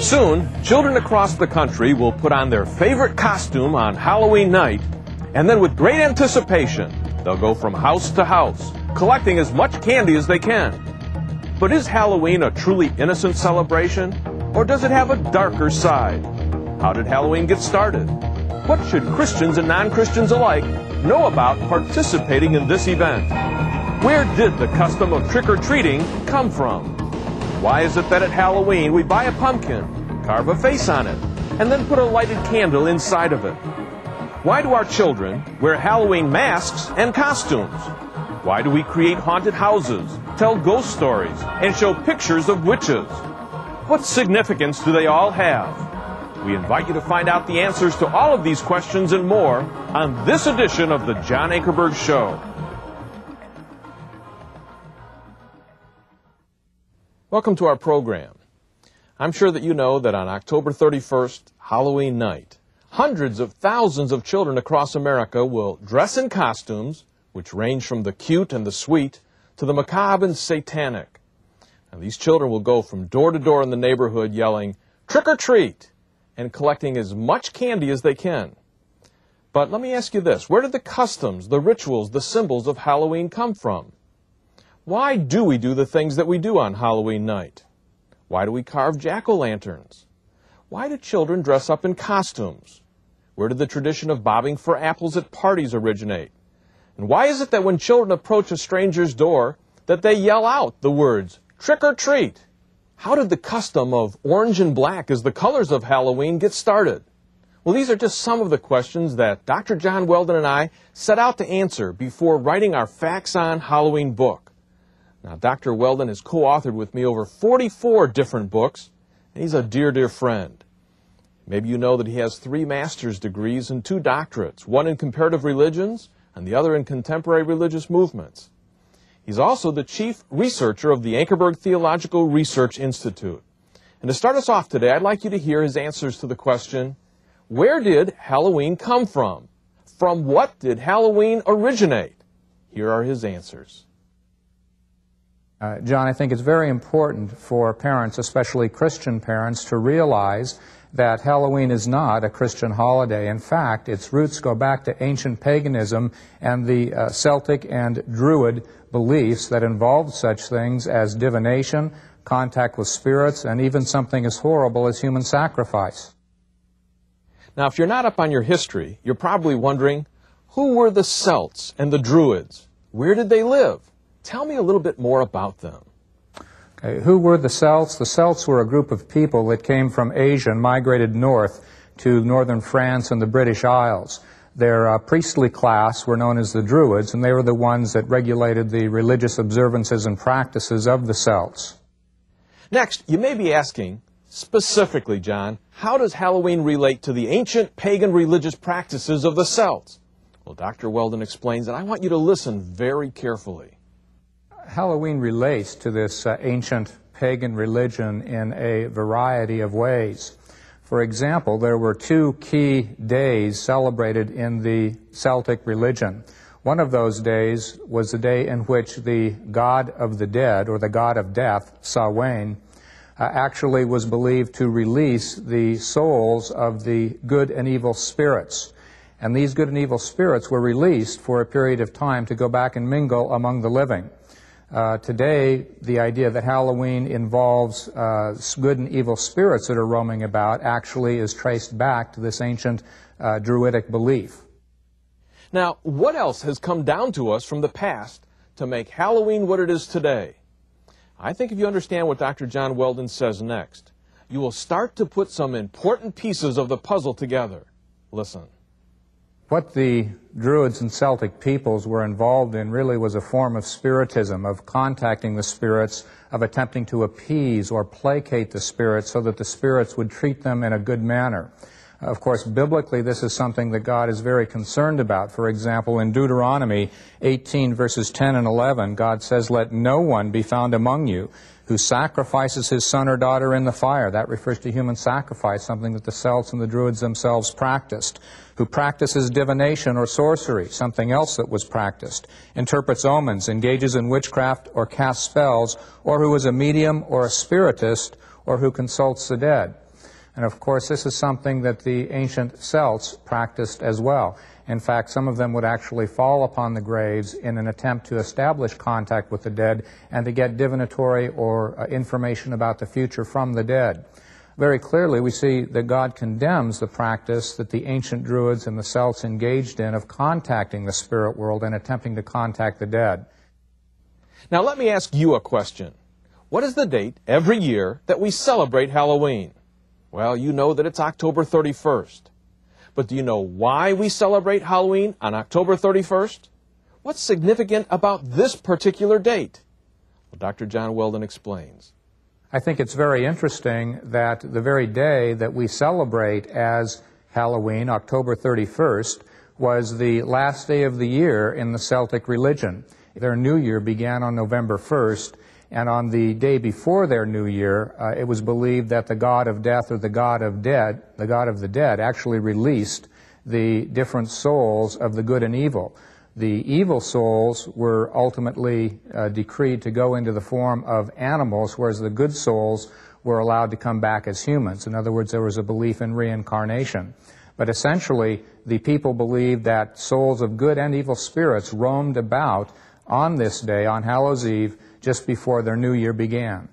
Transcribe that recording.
Soon, children across the country will put on their favorite costume on Halloween night, and then with great anticipation, they'll go from house to house, collecting as much candy as they can. But is Halloween a truly innocent celebration, or does it have a darker side? How did Halloween get started? What should Christians and non-Christians alike know about participating in this event? Where did the custom of trick-or-treating come from? Why is it that at Halloween we buy a pumpkin, carve a face on it, and then put a lighted candle inside of it? Why do our children wear Halloween masks and costumes? Why do we create haunted houses, tell ghost stories, and show pictures of witches? What significance do they all have? We invite you to find out the answers to all of these questions and more on this edition of the John Ankerberg Show. Welcome to our program. I'm sure that you know that on October 31st, Halloween night, hundreds of thousands of children across America will dress in costumes which range from the cute and the sweet to the macabre and satanic. Now, these children will go from door to door in the neighborhood yelling, "Trick or treat!" and collecting as much candy as they can. But let me ask you this, where did the customs, the rituals, the symbols of Halloween come from? Why do we do the things that we do on Halloween night? Why do we carve jack-o'-lanterns? Why do children dress up in costumes? Where did the tradition of bobbing for apples at parties originate? And why is it that when children approach a stranger's door, that they yell out the words, "Trick or treat"? How did the custom of orange and black as the colors of Halloween get started? Well, these are just some of the questions that Dr. John Weldon and I set out to answer before writing our Facts on Halloween book. Now, Dr. Weldon has co-authored with me over 44 different books, and he's a dear, dear friend. Maybe you know that he has 3 master's degrees and 2 doctorates, one in comparative religions and the other in contemporary religious movements. He's also the chief researcher of the Ankerberg Theological Research Institute. And to start us off today, I'd like you to hear his answers to the question, where did Halloween come from? From what did Halloween originate? Here are his answers. John, I think it's very important for parents, especially Christian parents, to realize that Halloween is not a Christian holiday. In fact, its roots go back to ancient paganism and the Celtic and Druid beliefs that involved such things as divination, contact with spirits, and even something as horrible as human sacrifice. Now, if you're not up on your history, you're probably wondering, who were the Celts and the Druids? Where did they live? Tell me a little bit more about them. Okay, who were the Celts? The Celts were a group of people that came from Asia and migrated north to northern France and the British Isles. Their priestly class were known as the Druids, and they were the ones that regulated the religious observances and practices of the Celts. Next, you may be asking, specifically, John, how does Halloween relate to the ancient pagan religious practices of the Celts? Well, Dr. Weldon explains, and I want you to listen very carefully. Halloween relates to this ancient pagan religion in a variety of ways. For example, there were 2 key days celebrated in the Celtic religion. One of those days was the day in which the god of the dead, or the god of death, Samhain, actually was believed to release the souls of the good and evil spirits. And these good and evil spirits were released for a period of time to go back and mingle among the living. Today, the idea that Halloween involves good and evil spirits that are roaming about actually is traced back to this ancient Druidic belief. Now, what else has come down to us from the past to make Halloween what it is today? I think if you understand what Dr. John Weldon says next, you will start to put some important pieces of the puzzle together. Listen. What the Druids and Celtic peoples were involved in really was a form of spiritism, of contacting the spirits, of attempting to appease or placate the spirits so that the spirits would treat them in a good manner. Of course, biblically, this is something that God is very concerned about. For example, in Deuteronomy 18, verses 10 and 11, God says, "Let no one be found among you who sacrifices his son or daughter in the fire." That refers to human sacrifice, something that the Celts and the Druids themselves practiced. Who practices divination or sorcery, something else that was practiced. Interprets omens, engages in witchcraft or casts spells, or who is a medium or a spiritist, or who consults the dead. And of course, this is something that the ancient Celts practiced as well. In fact, some of them would actually fall upon the graves in an attempt to establish contact with the dead and to get divinatory or information about the future from the dead. Very clearly, we see that God condemns the practice that the ancient Druids and the Celts engaged in of contacting the spirit world and attempting to contact the dead. Now let me ask you a question. What is the date every year that we celebrate Halloween? Well, you know that it's October 31st. But do you know why we celebrate Halloween on October 31st? What's significant about this particular date? Well, Dr. John Weldon explains. I think it's very interesting that the very day that we celebrate as Halloween, October 31st, was the last day of the year in the Celtic religion. Their new year began on November 1st, and on the day before their new year, it was believed that the god of death or the god of the dead, actually released the different souls of the good and evil. The evil souls were ultimately decreed to go into the form of animals, whereas the good souls were allowed to come back as humans. In other words, there was a belief in reincarnation. But essentially, the people believed that souls of good and evil spirits roamed about on this day, on Hallows Eve, just before their new year began.